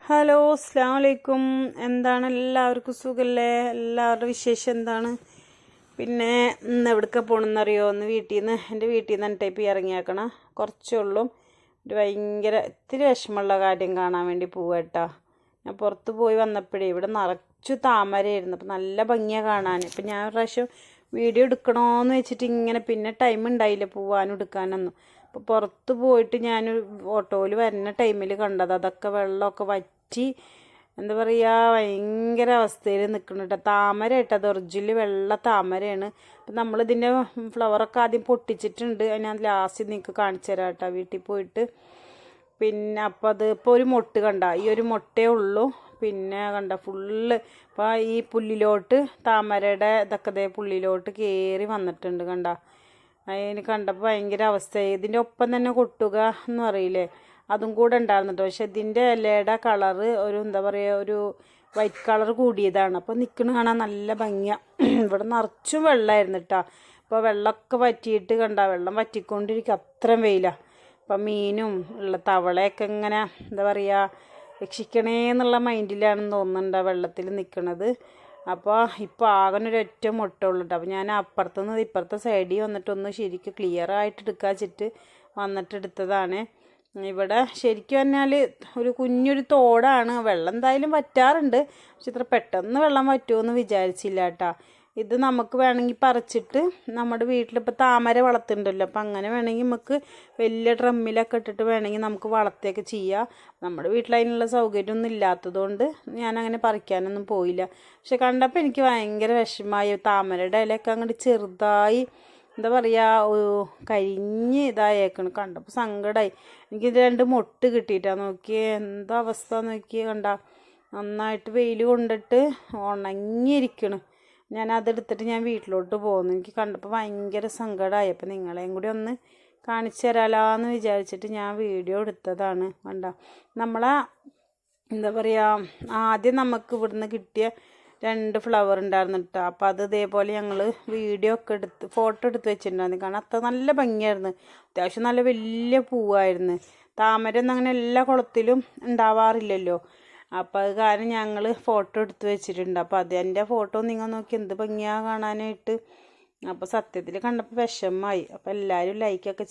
Hello അസ്സലാമു അലൈക്കും. എന്താണ് എല്ലാവർക്കും സുഖല്ലേ? എല്ലാവരുടെ വിശേഷം എന്താണ്? പിന്നെ ഇന്ന് എവിടേക്ക് പോകണമെന്നറിയോ? എൻ്റെ വീട്ടിൽ നിന്ന് ടൈപ്പ് ഇറങ്ങിയാക്കണം. കുറച്ചേ ഉള്ളൂ. ഒരു ഭയങ്കര ഇത്തിരി വിഷമമുള്ള കാര്യം കാണാൻ വേണ്ടി പോവാട്ടാ. ഞാൻ പുറത്ത് പോയി വന്നപ്പോഴേ ഇവിടെ നിറച്ചു താമരയായിരുന്നു. അപ്പം നല്ല ഭംഗിയാണ് കാണാൻ. അപ്പം ഞാൻ ഒരു പ്രാവശ്യം വീഡിയോ എടുക്കണമെന്ന് വെച്ചിട്ട് ഇങ്ങനെ പിന്നെ ടൈം ഉണ്ടായില്ല പോവാനും എടുക്കാനൊന്നും. അപ്പോൾ പുറത്ത് പോയിട്ട് ഞാനൊരു ഓട്ടോയിൽ വരുന്ന ടൈമിൽ കണ്ടത് അതൊക്കെ വെള്ളമൊക്കെ വറ്റി എന്താ പറയുക ഭയങ്കര അവസ്ഥയിൽ നിൽക്കുന്നുണ്ട്. താമര ഇട്ടത് ഒറിജിനൽ വെള്ള താമരയാണ്. അപ്പം നമ്മളിതിൻ്റെ ഫ്ലവറൊക്കെ ആദ്യം പൊട്ടിച്ചിട്ടുണ്ട്. ഞാൻ ലാസ്റ്റ് നിങ്ങൾക്ക് കാണിച്ചു തരാം കേട്ടോ വീട്ടിൽ പോയിട്ട്. പിന്നെ അപ്പോൾ അത് ഇപ്പോൾ ഒരു മൊട്ട് കണ്ട ഈ ഒരു മൊട്ടേ ഉള്ളൂ. പിന്നെ കണ്ട ഫുള്ള് ഇപ്പോൾ ഈ പുല്ലിലോട്ട് താമരയുടെ ഇതൊക്കെ പുള്ളിലോട്ട് കയറി വന്നിട്ടുണ്ട് കണ്ട. അതിന് കണ്ടപ്പോൾ ഭയങ്കര അവസ്ഥയായി. ഇതിൻ്റെ ഒപ്പം തന്നെ കൊട്ടുക എന്ന് പറയില്ലേ, അതും കൂടെ ഉണ്ടായിരുന്നുട്ടോ. പക്ഷെ ഇതിൻ്റെ ഇലയുടെ കളറ് ഒരു എന്താ പറയുക ഒരു വൈറ്റ് കളർ കൂടിയതാണ്. അപ്പോൾ നിൽക്കുന്ന കാണാൻ നല്ല ഭംഗിയാണ്. ഇവിടെ നിറച്ചും വെള്ളമായിരുന്നു കേട്ടോ. അപ്പോൾ വെള്ളമൊക്കെ വറ്റിയിട്ട് കണ്ട വെള്ളം വറ്റിക്കൊണ്ടിരിക്കുക, അത്രയും വെയിലാണ്. അപ്പം മീനും ഉള്ള തവളയൊക്കെ ഇങ്ങനെ എന്താ പറയുക രക്ഷിക്കണേ എന്നുള്ള മൈൻഡിലാണെന്ന് തോന്നുന്നുണ്ട് വെള്ളത്തിൽ നിൽക്കുന്നത്. അപ്പോൾ ഇപ്പോൾ ആകനൊരൊറ്റ മുട്ടുള്ളൂ കേട്ടോ. അപ്പോൾ ഞാൻ അപ്പുറത്തുനിന്ന് ഇപ്പുറത്തെ സൈഡിൽ വന്നിട്ടൊന്ന് ശരിക്കും ക്ലിയറായിട്ട് എടുക്കാച്ചിട്ട് വന്നിട്ടെടുത്തതാണ്. ഇവിടെ ശരിക്കും പറഞ്ഞാൽ ഒരു കുഞ്ഞൊരു തോടാണ്. വെള്ളം എന്തായാലും വറ്റാറുണ്ട്, പക്ഷെ ഇത്ര പെട്ടെന്ന് വെള്ളം വറ്റുമെന്ന് വിചാരിച്ചില്ല കേട്ടോ. ഇത് നമുക്ക് വേണമെങ്കിൽ പറിച്ചിട്ട് നമ്മുടെ വീട്ടിലിപ്പോൾ താമര വളർത്തുന്നുണ്ടല്ലോ, അപ്പം അങ്ങനെ വേണമെങ്കിൽ നമുക്ക് വലിയ ഡ്രമ്മിലൊക്കെ ഇട്ടിട്ട് വേണമെങ്കിൽ നമുക്ക് വളർത്തുകയൊക്കെ ചെയ്യാം. നമ്മുടെ വീട്ടിൽ അതിനുള്ള സൗകര്യമൊന്നും ഇല്ലാത്തതുകൊണ്ട് ഞാനങ്ങനെ പറിക്കാനൊന്നും പോയില്ല. പക്ഷെ കണ്ടപ്പോൾ എനിക്ക് ഭയങ്കര വിഷമമായി. താമരയുടെ ഇലയൊക്കെ അങ്ങോട്ട് ചെറുതായി എന്താ പറയുക കരിഞ്ഞ് ഇതായേക്കണം. കണ്ടപ്പോൾ സങ്കടമായി. എനിക്കിത് 2 മൊട്ട് കിട്ടിയിട്ടാണ്. നോക്കിയേ എന്താ അവസ്ഥ നോക്കിയേ കണ്ട. നന്നായിട്ട് വെയിൽ കൊണ്ടിട്ട് ഉണങ്ങിയിരിക്കണം. ഞാൻ അതെടുത്തിട്ട് ഞാൻ വീട്ടിലോട്ട് പോകുന്നു. എനിക്ക് കണ്ടപ്പോൾ ഭയങ്കര സങ്കടമായി. അപ്പോൾ നിങ്ങളെയും കൂടി ഒന്ന് കാണിച്ചു തരാലാന്ന് വിചാരിച്ചിട്ട് ഞാൻ വീഡിയോ എടുത്തതാണ്. കണ്ട നമ്മളെ എന്താ പറയുക ആദ്യം നമുക്ക് ഇവിടുന്ന് കിട്ടിയ 2 ഫ്ലവർ ഉണ്ടായിരുന്നു കേട്ടോ. അപ്പോൾ അത് ഇതേപോലെ ഞങ്ങൾ വീഡിയോ ഒക്കെ എടുത്ത് ഫോട്ടോ എടുത്ത് വെച്ചിട്ടുണ്ടായിരുന്നു. കാരണം അത്ര നല്ല ഭംഗിയായിരുന്നു. അത്യാവശ്യം നല്ല വലിയ പൂവായിരുന്നു. താമര ഒന്നും അങ്ങനെ എല്ലാ കുളത്തിലും ഉണ്ടാവാറില്ലല്ലോ. അപ്പോൾ അത് കാരണം ഞങ്ങൾ ഫോട്ടോ എടുത്ത് വെച്ചിട്ടുണ്ട്. അപ്പോൾ അതിൻ്റെ ഫോട്ടോ നിങ്ങൾ നോക്കി എന്ത് ഭംഗിയാണ് കാണാനായിട്ട്. അപ്പോൾ സത്യത്തിൽ കണ്ടപ്പോൾ വിഷമമായി. അപ്പോൾ എല്ലാവരും ലൈക്കൊക്കെ